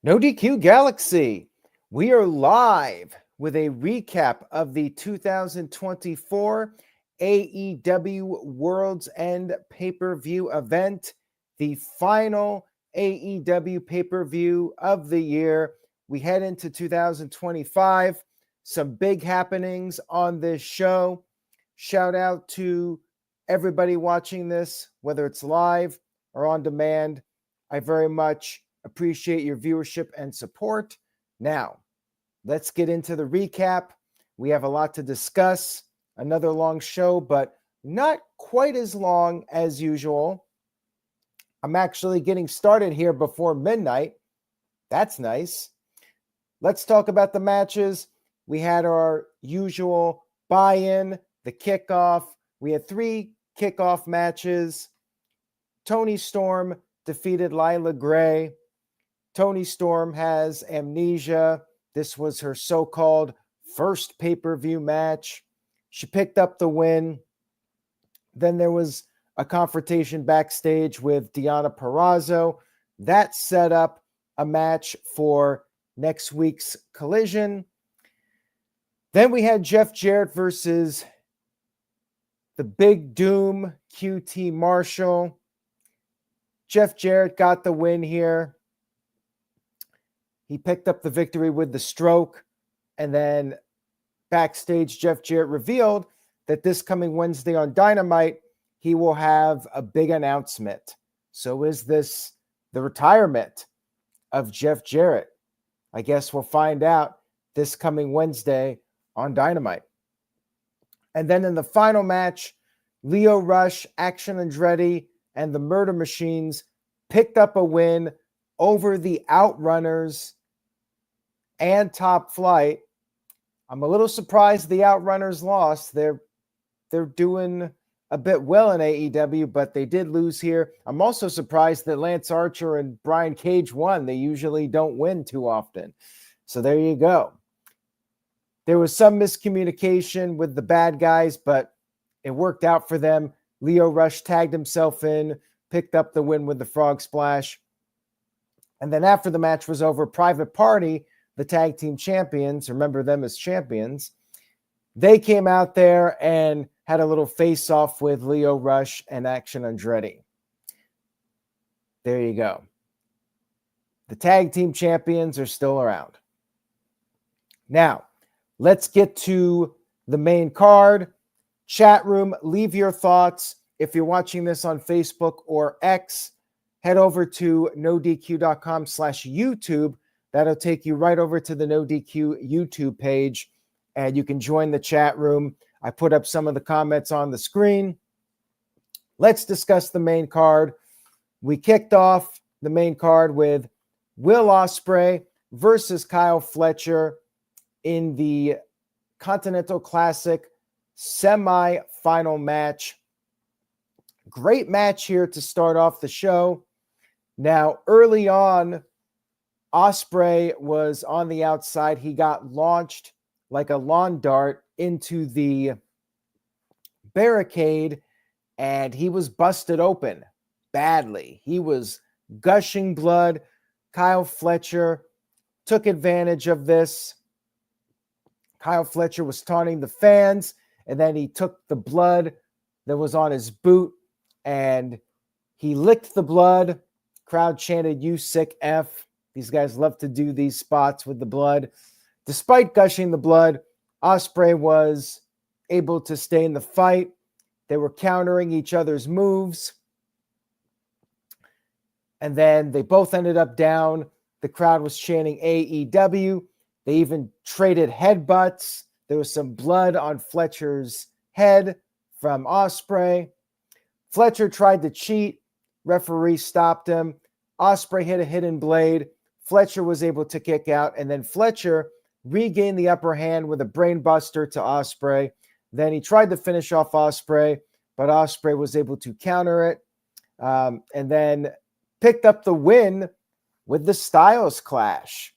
No DQ Galaxy. We are live with a recap of the 2024 AEW World's End pay-per-view event, the final AEW pay-per-view of the year. We head into 2025. Some big happenings on this show. Shout out to everybody watching this, whether it's live or on demand. I very much appreciate your viewership and support. Now, let's get into the recap. We have a lot to discuss. Another long show, but not quite as long as usual. I'm actually getting started here before midnight. That's nice. Let's talk about the matches. We had our usual buy-in, the kickoff. We had 3 kickoff matches. Toni Storm defeated Lila Gray. Toni Storm has amnesia. This was her so-called first pay-per-view match. She picked up the win. Then there was a confrontation backstage with Deonna Purrazzo. That set up a match for next week's Collision. Then we had Jeff Jarrett versus the Big Doom, QT Marshall. Jeff Jarrett got the win here. He picked up the victory with the stroke. And then backstage, Jeff Jarrett revealed that this coming Wednesday on Dynamite, he will have a big announcement. So is this the retirement of Jeff Jarrett? I guess we'll find out this coming Wednesday on Dynamite. And then in the final match, Lio Rush, Action Andretti, and the Murder Machines picked up a win over the Outrunners and Top Flight. I'm a little surprised the Outrunners lost. They're doing a bit well in AEW, but they did lose here. I'm also surprised that Lance Archer and Brian Cage won. They usually don't win too often. So there you go. There was some miscommunication with the bad guys, but it worked out for them. Lio Rush tagged himself in, picked up the win with the frog splash. And then after the match was over, Private Party, the tag team champions, remember them as champions, they came out there and had a little face-off with Lio Rush and Action Andretti. There you go. The tag team champions are still around. Now, let's get to the main card. Chat room, leave your thoughts. If you're watching this on Facebook or X, head over to nodq.com/YouTube. That'll take you right over to the NoDQ YouTube page, and you can join the chat room. I put up some of the comments on the screen. Let's discuss the main card. We kicked off the main card with Will Ospreay versus Kyle Fletcher in the Continental Classic semi-final match. Great match here to start off the show. Now, early on, Ospreay was on the outside. He got launched like a lawn dart into the barricade, and he was busted open badly. He was gushing blood. Kyle Fletcher took advantage of this. Kyle Fletcher was taunting the fans, and then he took the blood that was on his boot, and he licked the blood. Crowd chanted, "You sick F." These guys love to do these spots with the blood. Despite gushing the blood, Ospreay was able to stay in the fight. They were countering each other's moves. And then they both ended up down. The crowd was chanting AEW. They even traded headbutts. There was some blood on Fletcher's head from Ospreay. Fletcher tried to cheat. Referee stopped him. Ospreay hit a hidden blade. Fletcher was able to kick out, and then Fletcher regained the upper hand with a brain buster to Ospreay. Then he tried to finish off Ospreay, but Ospreay was able to counter it, and then picked up the win with the Styles Clash.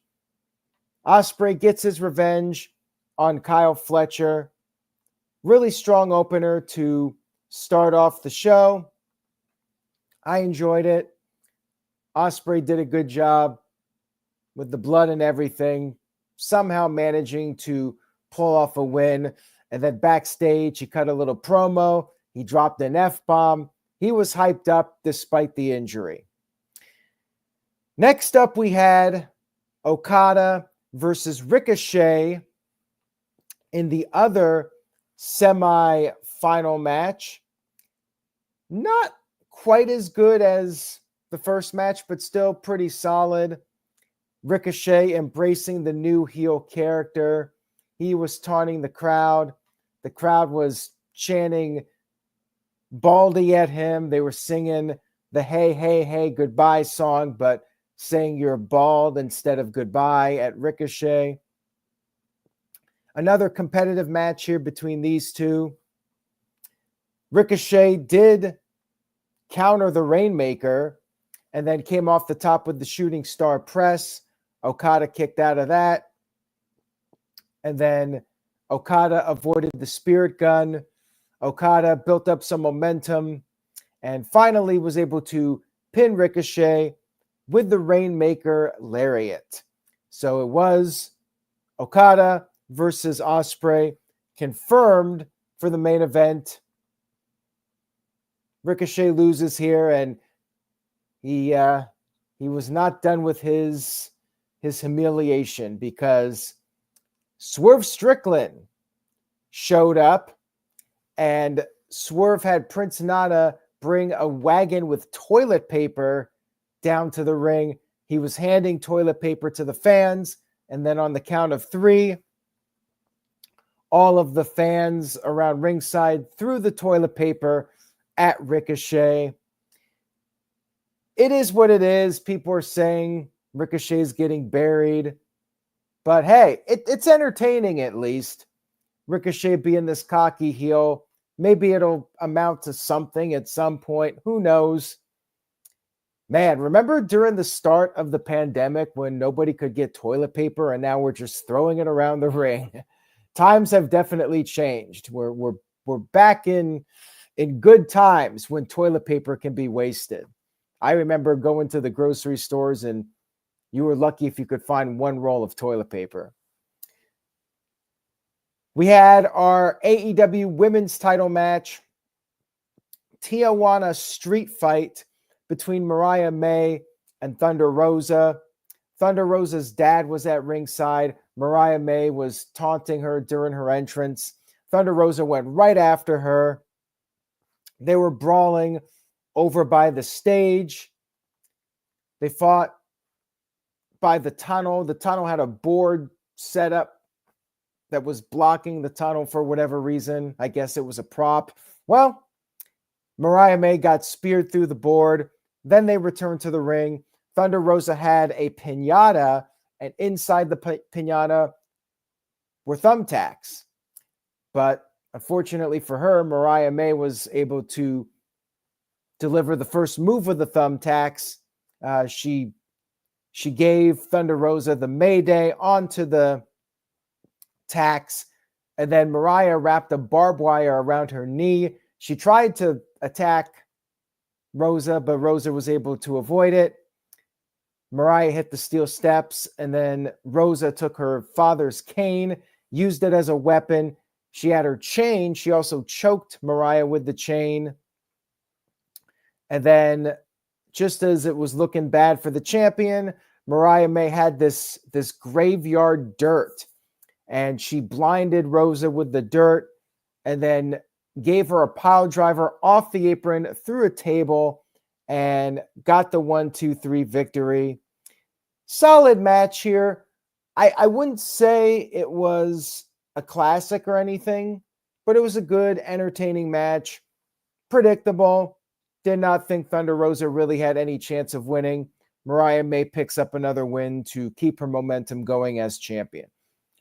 Ospreay gets his revenge on Kyle Fletcher. Really strong opener to start off the show. I enjoyed it. Ospreay did a good job. with the blood and everything, somehow managing to pull off a win. And then backstage, he cut a little promo. He dropped an F-bomb. He was hyped up despite the injury. Next up, we had Okada versus Ricochet in the other semi-final match. Not quite as good as the first match, but still pretty solid. Ricochet embracing the new heel character. He was taunting the crowd. The crowd was chanting Baldy at him. They were singing the Hey, Hey, Hey, Goodbye song, but saying you're bald instead of goodbye at Ricochet. Another competitive match here between these two. Ricochet did counter the Rainmaker and then came off the top with the shooting star press. Okada kicked out of that. And then Okada avoided the spirit gun. Okada built up some momentum and finally was able to pin Ricochet with the Rainmaker Lariat. So it was Okada versus Ospreay, confirmed for the main event. Ricochet loses here, and he was not done with his humiliation because Swerve Strickland showed up, and Swerve had Prince Nana bring a wagon with toilet paper down to the ring. He was handing toilet paper to the fans, and then on the count of 3, all of the fans around ringside threw the toilet paper at Ricochet. It is what it is. People are saying Ricochet's getting buried. But hey, it's entertaining at least. Ricochet being this cocky heel. Maybe it'll amount to something at some point. Who knows? Man, remember during the start of the pandemic when nobody could get toilet paper and now we're just throwing it around the ring? Times have definitely changed. We're back in good times when toilet paper can be wasted. I remember going to the grocery stores and you were lucky if you could find one roll of toilet paper. We had our AEW women's title match, Tijuana Street Fight between Mariah May and Thunder Rosa. Thunder Rosa's dad was at ringside. Mariah May was taunting her during her entrance. Thunder Rosa went right after her. They were brawling over by the stage. They fought by the tunnel. The tunnel had a board set up that was blocking the tunnel for whatever reason. I guess it was a prop. Well, Mariah May got speared through the board. Then they returned to the ring. Thunder Rosa had a piñata, and inside the piñata were thumbtacks. But unfortunately for her, Mariah May was able to deliver the first move with the thumbtacks. She gave Thunder Rosa the Mayday onto the tacks, and then Mariah wrapped a barbed wire around her knee. She tried to attack Rosa, but Rosa was able to avoid it. Mariah hit the steel steps, and then Rosa took her father's cane, used it as a weapon. She had her chain. She also choked Mariah with the chain. And then, just as it was looking bad for the champion, Mariah May had this graveyard dirt, and she blinded Rosa with the dirt and then gave her a pile driver off the apron through a table and got the 1-2-3 victory. Solid match here. I wouldn't say it was a classic or anything, but it was a good, entertaining match. Predictable. Did not think Thunder Rosa really had any chance of winning. Mariah May picks up another win to keep her momentum going as champion.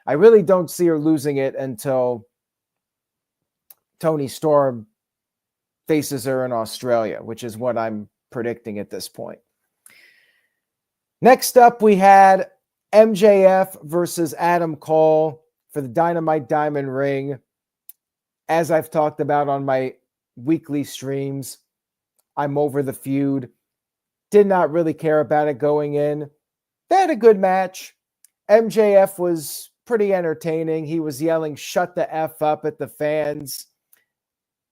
I really don't see her losing it until Toni Storm faces her in Australia, which is what I'm predicting at this point. Next up, we had MJF versus Adam Cole for the Dynamite Diamond Ring. As I've talked about on my weekly streams, I'm over the feud. Did not really care about it going in. They had a good match. MJF was pretty entertaining. He was yelling, "Shut the F up" at the fans.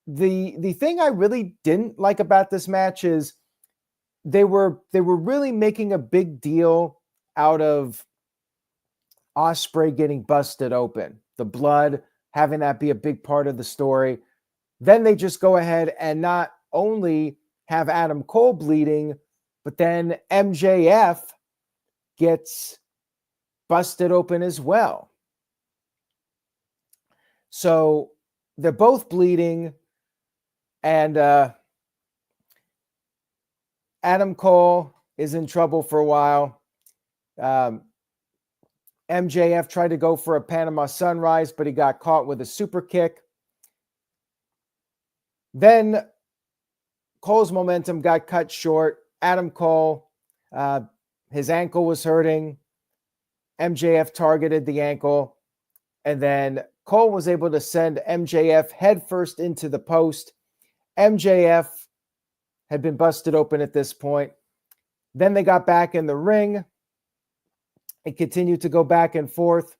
The thing I really didn't like about this match is they were really making a big deal out of Ospreay getting busted open, the blood, having that be a big part of the story. Then they just go ahead and not only have Adam Cole bleeding, but then MJF gets busted open as well. So they're both bleeding, and Adam Cole is in trouble for a while. MJF tried to go for a Panama Sunrise, but he got caught with a super kick. Then Cole's momentum got cut short. Adam Cole, his ankle was hurting. MJF targeted the ankle. And then Cole was able to send MJF headfirst into the post. MJF had been busted open at this point. Then they got back in the ring. It continued to go back and forth.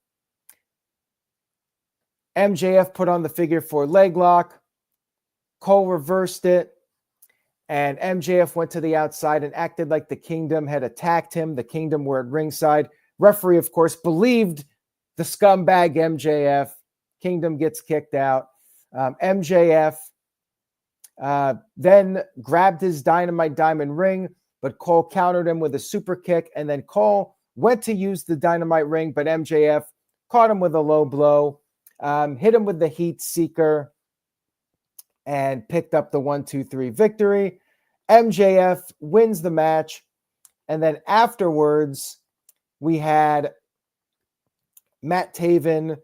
MJF put on the figure 4 leg lock. Cole reversed it. And MJF went to the outside and acted like the Kingdom had attacked him. The Kingdom were at ringside. Referee, of course, believed the scumbag MJF. Kingdom gets kicked out. MJF then grabbed his Dynamite Diamond ring, but Cole countered him with a super kick. And then Cole went to use the Dynamite ring, but MJF caught him with a low blow, hit him with the Heat Seeker, and picked up the 1-2-3 victory. MJF wins the match. And then afterwards, we had Matt Taven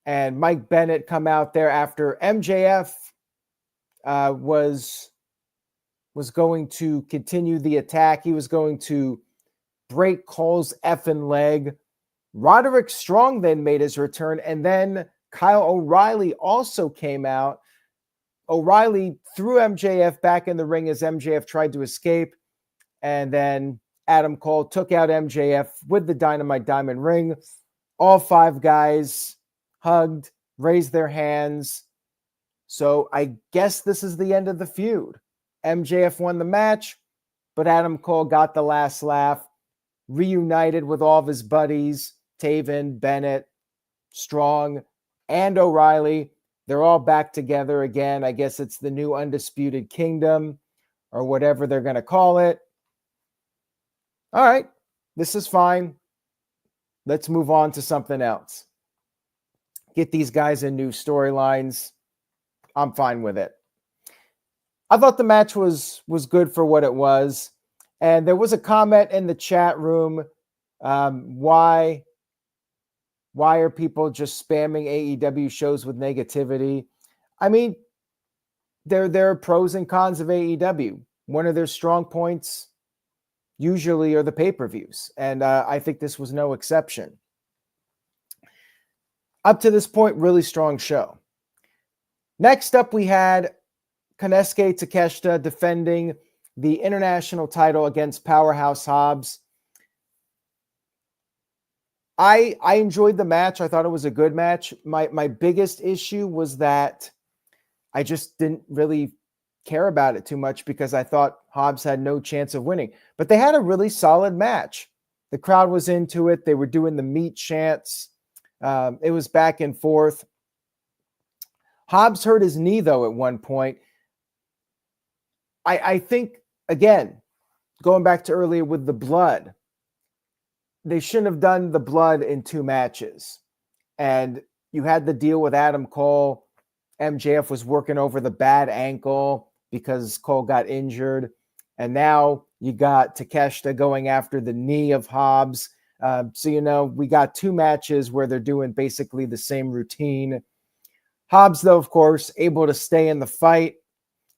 and Mike Bennett come out there after MJF was going to continue the attack. He was going to break Cole's effing leg. Roderick Strong then made his return, and then Kyle O'Reilly also came out. O'Reilly threw MJF back in the ring as MJF tried to escape, and then Adam Cole took out MJF with the Dynamite Diamond ring. All 5 guys hugged, raised their hands. So I guess this is the end of the feud. MJF won the match, but Adam Cole got the last laugh, reunited with all of his buddies, Taven, Bennett, Strong, and O'Reilly. They're all back together again. I guess it's the new Undisputed Kingdom or whatever they're going to call it. All right, this is fine. Let's move on to something else. Get these guys in new storylines. I'm fine with it. I thought the match was good for what it was. And there was a comment in the chat room. Why are people just spamming AEW shows with negativity? I mean, there are pros and cons of AEW. One of their strong points usually are the pay-per-views. And I think this was no exception. Up to this point, really strong show. Next up, we had Konosuke Takeshita defending the international title against Powerhouse Hobbs. I enjoyed the match. I thought it was a good match. My biggest issue was that I just didn't really care about it too much because I thought Hobbs had no chance of winning. But they had a really solid match. The crowd was into it. They were doing the meat chants. It was back and forth. Hobbs hurt his knee, though, at one point. I think, again, going back to earlier with the blood, they shouldn't have done the blood in 2 matches. And you had the deal with Adam Cole. MJF was working over the bad ankle because Cole got injured. And now you got Takeshita going after the knee of Hobbs. So, we got 2 matches where they're doing basically the same routine. Hobbs, though, of course, able to stay in the fight.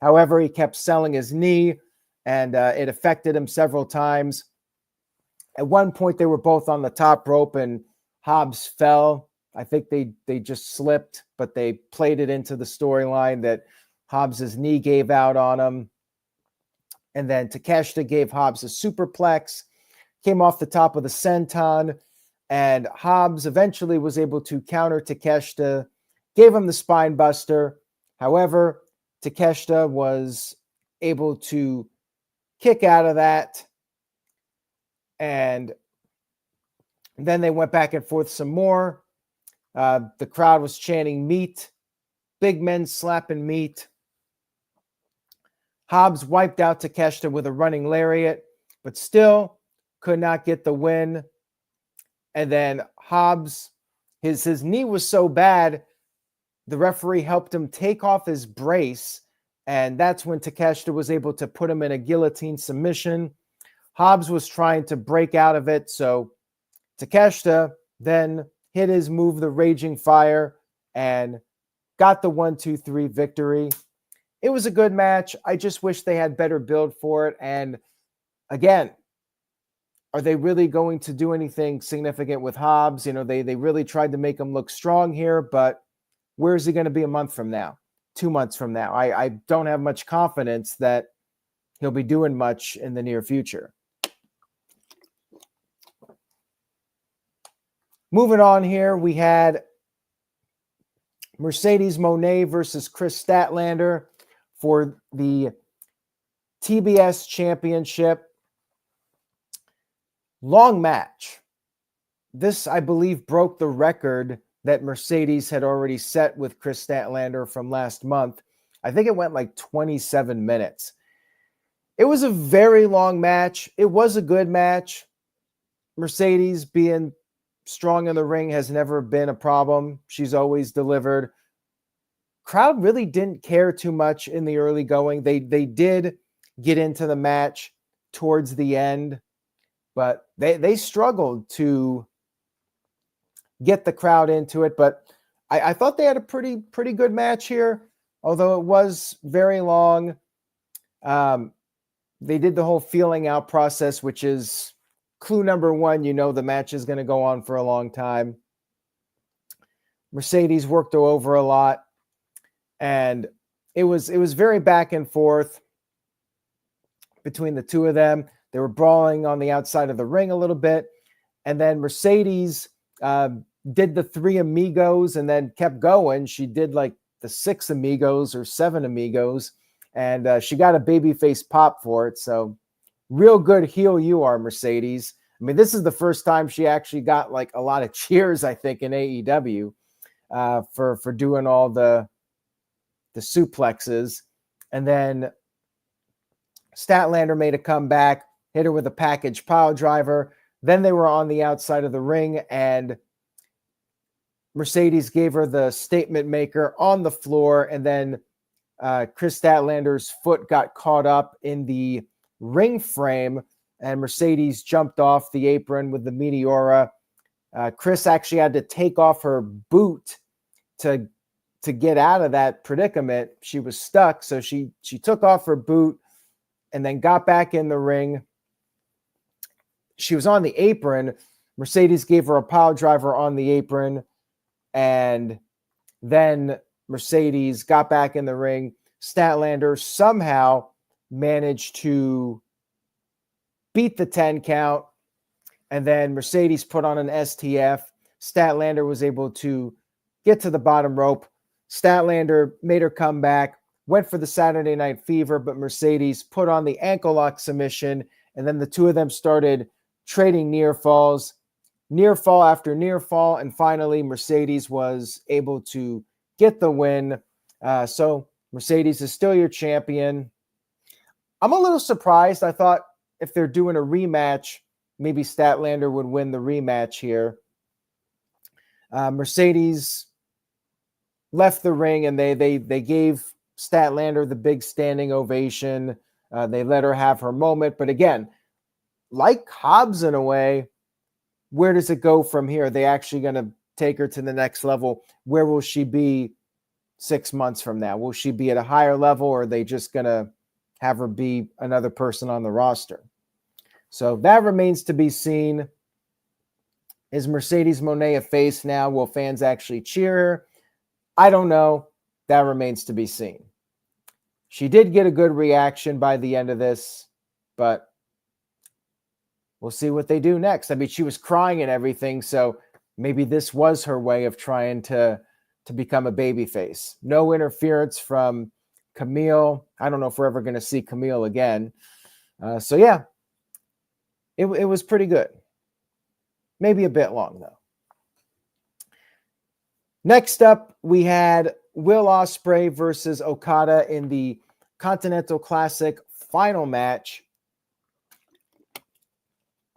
However, he kept selling his knee, and it affected him several times. At one point, they were both on the top rope, and Hobbs fell. I think they just slipped, but they played it into the storyline that Hobbs's knee gave out on him. And then Takeshita gave Hobbs a superplex, came off the top of the senton, and Hobbs eventually was able to counter Takeshita, gave him the spine buster. However, Takeshita was able to kick out of that, and then they went back and forth some more. The crowd was chanting meat, big men slapping meat. Hobbs wiped out Takeshita with a running lariat, but still could not get the win. And then Hobbs, his knee was so bad, the referee helped him take off his brace, and that's when Takeshita was able to put him in a guillotine submission. Hobbs was trying to break out of it, so Takeshita then hit his move, the Raging Fire, and got the 1-2-3 victory. It was a good match. I just wish they had better build for it. And again, are they really going to do anything significant with Hobbs? You know, they really tried to make him look strong here, but where is he going to be a month from now, 2 months from now? I don't have much confidence that he'll be doing much in the near future. Moving on here, we had Mercedes Moné versus Kris Statlander for the TBS Championship. Long match. This, I believe, broke the record that Mercedes had already set with Kris Statlander from last month. I think it went like 27 minutes. It was a very long match. It was a good match. Mercedes being strong in the ring has never been a problem. She's always delivered. Crowd really didn't care too much in the early going. They did get into the match towards the end, but they struggled to get the crowd into it. But I thought they had a pretty good match here, although it was very long. They did the whole feeling out process, which is clue number one. You know the match is going to go on for a long time. Mercedes worked her over a lot, and it was very back and forth between the two of them. They were brawling on the outside of the ring a little bit, and then Mercedes did the 3 amigos and then kept going. She did like the 6 amigos or 7 amigos, and she got a babyface pop for it. So real good heel you are, Mercedes. I mean, this is the first time she actually got like a lot of cheers, I think, in AEW for doing all the suplexes. And then Statlander made a comeback, hit her with a package pile driver. Then they were on the outside of the ring, and Mercedes gave her the statement maker on the floor, and then Kris Statlander's foot got caught up in the ring frame, and Mercedes jumped off the apron with the Meteora. Kris actually had to take off her boot to get out of that predicament. She was stuck, so she took off her boot and then got back in the ring. She was on the apron. Mercedes gave her a pile driver on the apron, and then Mercedes got back in the ring. Statlander somehow managed to beat the 10 count, and then Mercedes put on an STF. Statlander was able to get to the bottom rope. Statlander made her come back, went for the Saturday Night Fever, but Mercedes put on the ankle lock submission, and then the two of them started trading near falls, near fall after near fall, and finally Mercedes was able to get the win. So Mercedes is still your champion. I'm a little surprised. I thought if they're doing a rematch, maybe Statlander would win the rematch here. Mercedes left the ring, and they gave Statlander the big standing ovation. They let her have her moment. But again, like Hobbs in a way, where does it go from here? Are they actually going to take her to the next level? Where will she be 6 months from now? Will she be at a higher level, or are they just going to have her be another person on the roster? So that remains to be seen. Is Mercedes Moné a face now? Will fans actually cheer her? I don't know. That remains to be seen. She did get a good reaction by the end of this, but we'll see what they do next. I mean, she was crying and everything, so maybe this was her way of trying to become a babyface. No interference from Camille. I don't know if we're ever going to see Camille again. So yeah, it was pretty good. Maybe a bit long though. Next up, we had Will Ospreay versus Okada in the Continental Classic final match.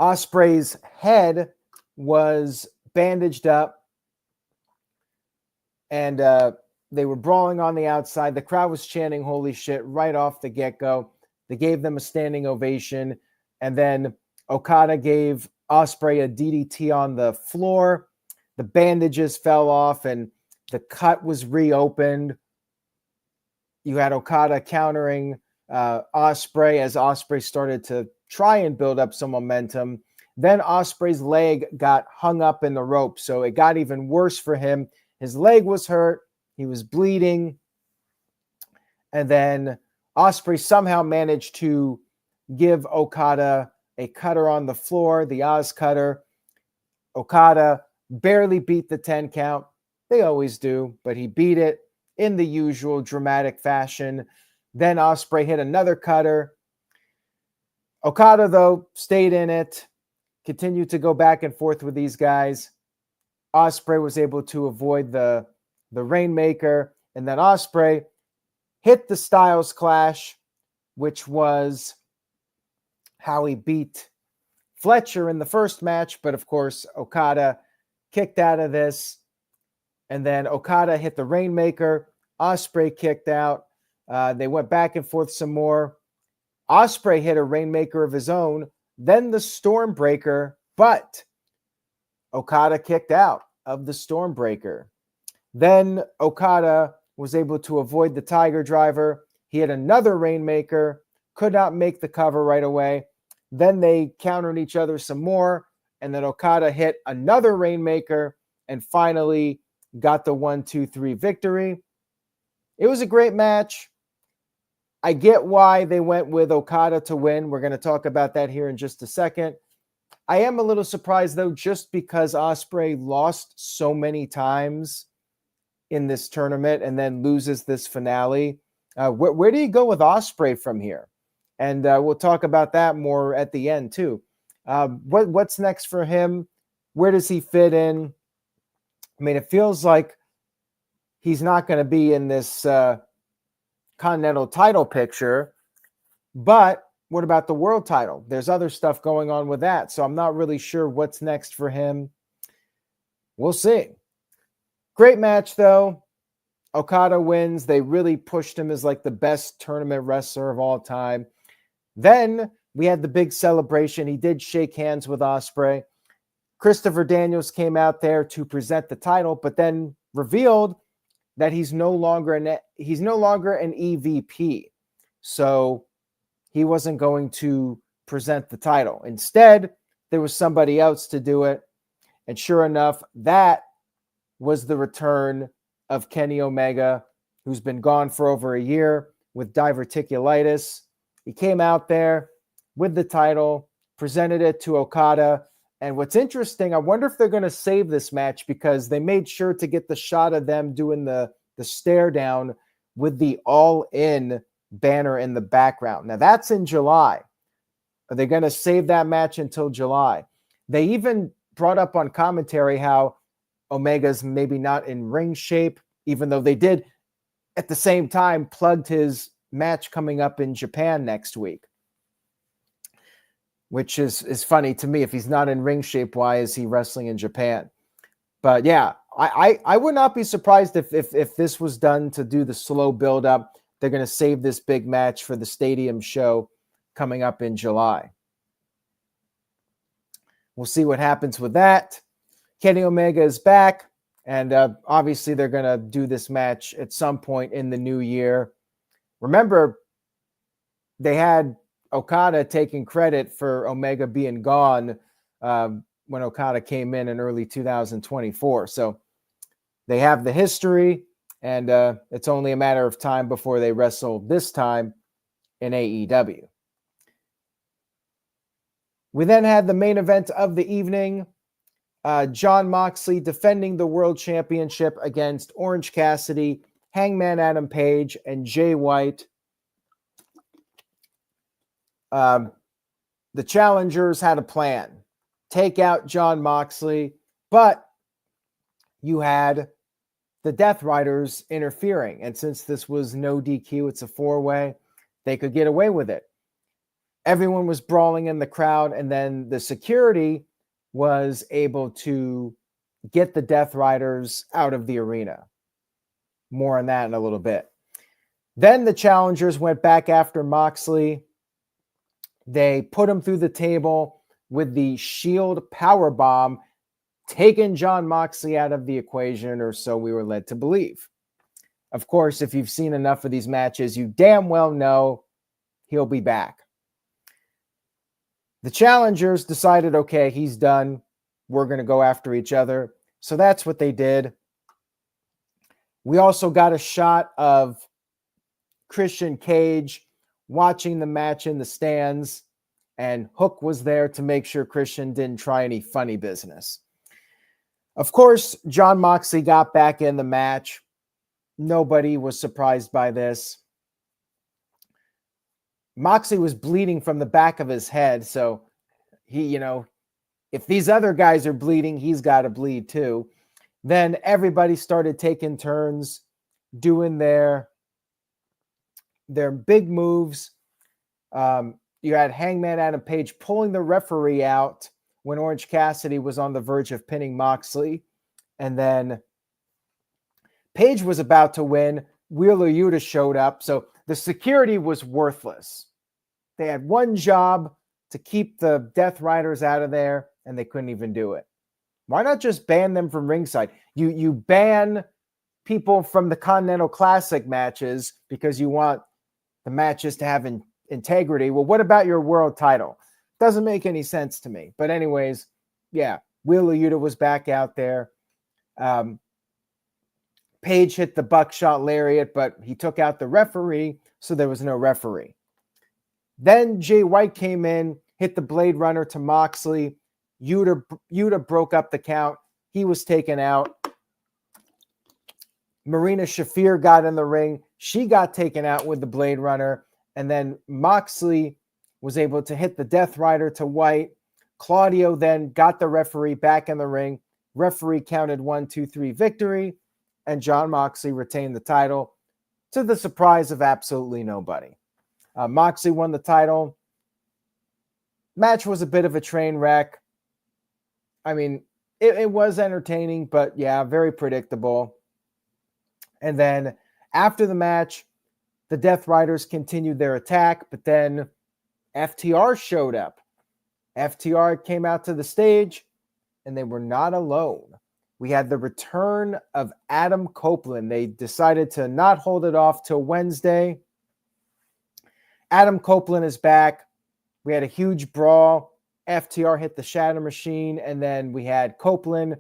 Ospreay's head was bandaged up, and they were brawling on the outside. The crowd was chanting "Holy shit" right off the get-go. They gave them a standing ovation, and then Okada gave Ospreay a DDT on the floor. The bandages fell off, and the cut was reopened. You had Okada countering Ospreay as Ospreay started to try and build up some momentum. Then Ospreay's leg got hung up in the rope, so it got even worse for him. His leg was hurt. He was bleeding. And then Ospreay somehow managed to give Okada a cutter on the floor, the Oz cutter. Okada barely beat the 10 count. They always do, but he beat it in the usual dramatic fashion. Then Ospreay hit another cutter. Okada, though, stayed in it, continued to go back and forth with these guys. Ospreay was able to avoid the Rainmaker, and then Ospreay hit the Styles Clash, which was how he beat Fletcher in the first match. But of course, Okada kicked out of this, and then Okada hit the Rainmaker. Ospreay kicked out. They went back and forth some more. Ospreay hit a Rainmaker of his own, then the Stormbreaker, but Okada kicked out of the Stormbreaker. Then Okada was able to avoid the Tiger Driver. He hit another Rainmaker, could not make the cover right away. Then they countered each other some more, and then Okada hit another Rainmaker and finally got the 1-2-3 victory. It was a great match. I get why they went with Okada to win. We're going to talk about that here in just a second. I am a little surprised, though, just because Ospreay lost so many times in this tournament and then loses this finale. Where do you go with Ospreay from here? And we'll talk about that more at the end, too. What's next for him? Where does he fit in? I mean, it feels like he's not going to be in this Continental title picture, but what about the world title? There's other stuff going on with that, so I'm not really sure what's next for him. We'll see. Great match, though. Okada wins. They really pushed him as like the best tournament wrestler of all time. Then we had the big celebration. He did shake hands with Ospreay. Christopher Daniels came out there to present the title, but then revealed that he's no longer an EVP. So he wasn't going to present the title. Instead, there was somebody else to do it. And sure enough, that was the return of Kenny Omega, who's been gone for over a year with diverticulitis. He came out there with the title, presented it to Okada. And what's interesting, I wonder if they're going to save this match because they made sure to get the shot of them doing the stare down with the All In banner in the background. Now, that's in July. Are they going to save that match until July? They even brought up on commentary how Omega's maybe not in ring shape, even though they did at the same time plugged his match coming up in Japan next week. Which is funny to me. If he's not in ring shape, why is he wrestling in Japan? But yeah, I would not be surprised if this was done to do the slow build up. They're going to save this big match for the stadium show coming up in July. We'll see what happens with that. Kenny Omega is back, and obviously they're going to do this match at some point in the new year. Remember, they had Okada taking credit for Omega being gone when Okada came in early 2024. So they have the history, And it's only a matter of time before they wrestle this time in AEW. We then had the main event of the evening, Jon Moxley defending the World Championship against Orange Cassidy, Hangman Adam Page, and Jay White. The challengers had a plan. Take out Jon Moxley, but you had the Death Riders interfering. And since this was no DQ, it's a four-way, they could get away with it. Everyone was brawling in the crowd, and then the security was able to get the Death Riders out of the arena. More on that in a little bit. Then the challengers went back after Moxley. They put him through the table with the Shield Powerbomb, taking Jon Moxley out of the equation, or so we were led to believe. Of course, if you've seen enough of these matches, you damn well know he'll be back. The challengers decided, okay, he's done. We're going to go after each other. So that's what they did. We also got a shot of Christian Cage watching the match in the stands, and Hook was there to make sure Christian didn't try any funny business. Of course, Jon Moxley got back in the match. Nobody was surprised by this. Moxley was bleeding from the back of his head, so he, if these other guys are bleeding, he's got to bleed too. Then everybody started taking turns doing their big moves. You had Hangman Adam Page pulling the referee out when Orange Cassidy was on the verge of pinning Moxley. And then Page was about to win. Wheeler Yuta showed up. So the security was worthless. They had one job to keep the Death Riders out of there, and they couldn't even do it. Why not just ban them from ringside? You ban people from the Continental Classic matches because you want the matches to have integrity. Well, what about your world title? Doesn't make any sense to me. But anyways, yeah, Wheeler Yuta was back out there. Page hit the buckshot lariat, but he took out the referee, so there was no referee. Then Jay White came in, hit the Blade Runner to Moxley. Yuta broke up the count. He was taken out. Marina Shafir got in the ring. She got taken out with the Blade Runner. And then Moxley was able to hit the Death Rider to White. Claudio then got the referee back in the ring. Referee counted 1, 2, 3 victory. And Jon Moxley retained the title to the surprise of absolutely nobody. Moxley won the title. Match was a bit of a train wreck. I mean, it was entertaining, but yeah, very predictable. And then after the match, the Death Riders continued their attack, but then FTR showed up. FTR came out to the stage, and they were not alone. We had the return of Adam Copeland. They decided to not hold it off till Wednesday. Adam Copeland is back. We had a huge brawl. FTR hit the Shatter Machine, and then we had Copeland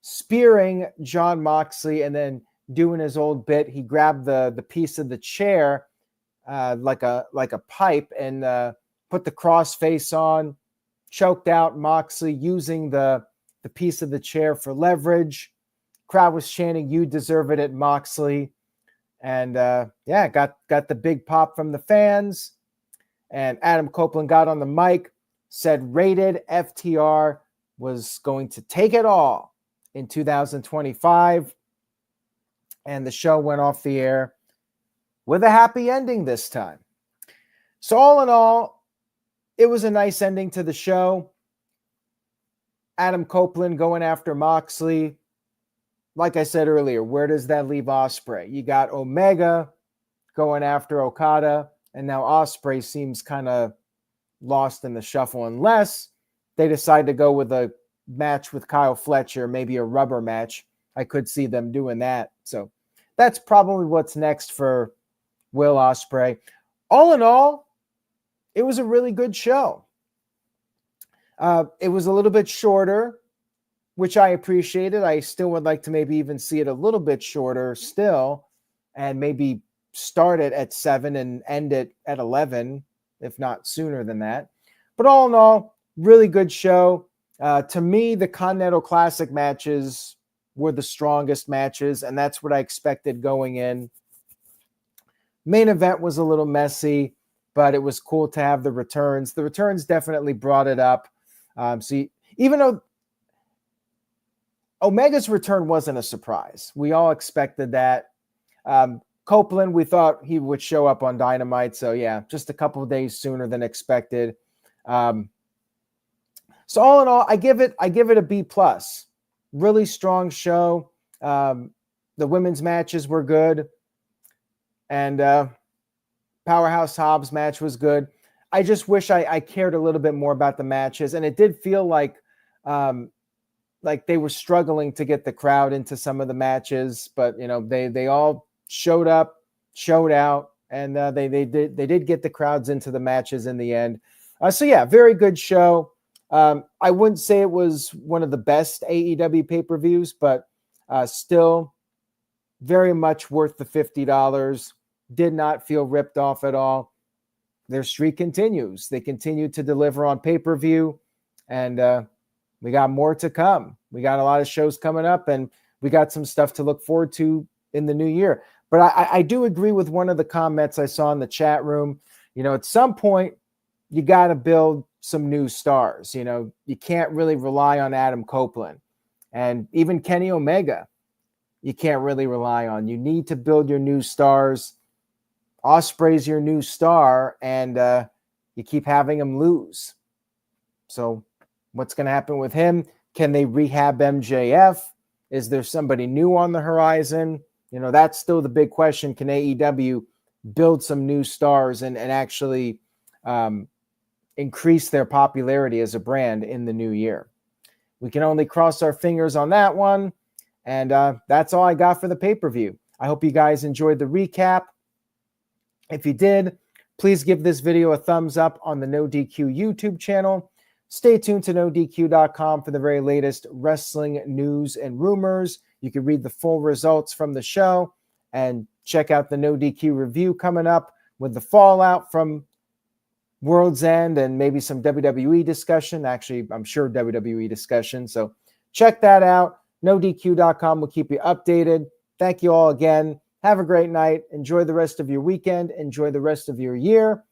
spearing Jon Moxley, and then doing his old bit. He grabbed the piece of the chair like a pipe and put the cross face on, choked out Moxley using the piece of the chair for leverage. Crowd was chanting, "You deserve it" at Moxley. And got the big pop from the fans. And Adam Copeland got on the mic, said Rated FTR was going to take it all in 2025. And the show went off the air with a happy ending this time. So all in all, it was a nice ending to the show. Adam Copeland going after Moxley. Like I said earlier, where does that leave Ospreay? You got Omega going after Okada, and now Ospreay seems kind of lost in the shuffle unless they decide to go with a match with Kyle Fletcher, maybe a rubber match. I could see them doing that. So that's probably what's next for Will Ospreay. All in all, it was a really good show. It was a little bit shorter which I appreciated. I still would like to maybe even see it a little bit shorter still, and maybe start it at 7 and end it at 11, if not sooner than that. But all in all, really good show. To me, the Continental Classic matches were the strongest matches, and that's what I expected going in. Main event was a little messy, but it was cool to have the returns. The returns definitely brought it up. Even though Omega's return wasn't a surprise, we all expected that. Copeland, we thought he would show up on Dynamite. So yeah, just a couple of days sooner than expected. So all in all, I give it a B+. Really strong show. The women's matches were good, and Powerhouse Hobbs match was good. I just wish I cared a little bit more about the matches, and it did feel like they were struggling to get the crowd into some of the matches, but they all showed up, showed out, and they did get the crowds into the matches in the end. So yeah, very good show. I wouldn't say it was one of the best AEW pay-per-views, but still very much worth the $50. Did not feel ripped off at all. Their streak continues. They continue to deliver on pay-per-view, and we got more to come. We got a lot of shows coming up, and we got some stuff to look forward to in the new year. But I do agree with one of the comments I saw in the chat room. At some point, you got to build some new stars. You can't really rely on Adam Copeland, and even Kenny Omega, you can't really rely on. You need to build your new stars. Ospreay's your new star, and you keep having him lose. So what's going to happen with him? Can they rehab MJF? Is there somebody new on the horizon? That's still the big question. Can AEW build some new stars and actually increase their popularity as a brand in the new year? We can only cross our fingers on that one. And that's all I got for the pay-per-view. I hope you guys enjoyed the recap. If you did, please give this video a thumbs up on the No DQ YouTube channel. Stay tuned to NoDQ.com for the very latest wrestling news and rumors. You can read the full results from the show and check out the No DQ review coming up with the fallout from World's End and maybe some WWE discussion. Actually, I'm sure WWE discussion. So check that out. NoDQ.com will keep you updated. Thank you all again. Have a great night. Enjoy the rest of your weekend. Enjoy the rest of your year.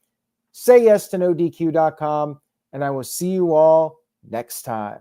Say yes to NoDQ.com, and I will see you all next time.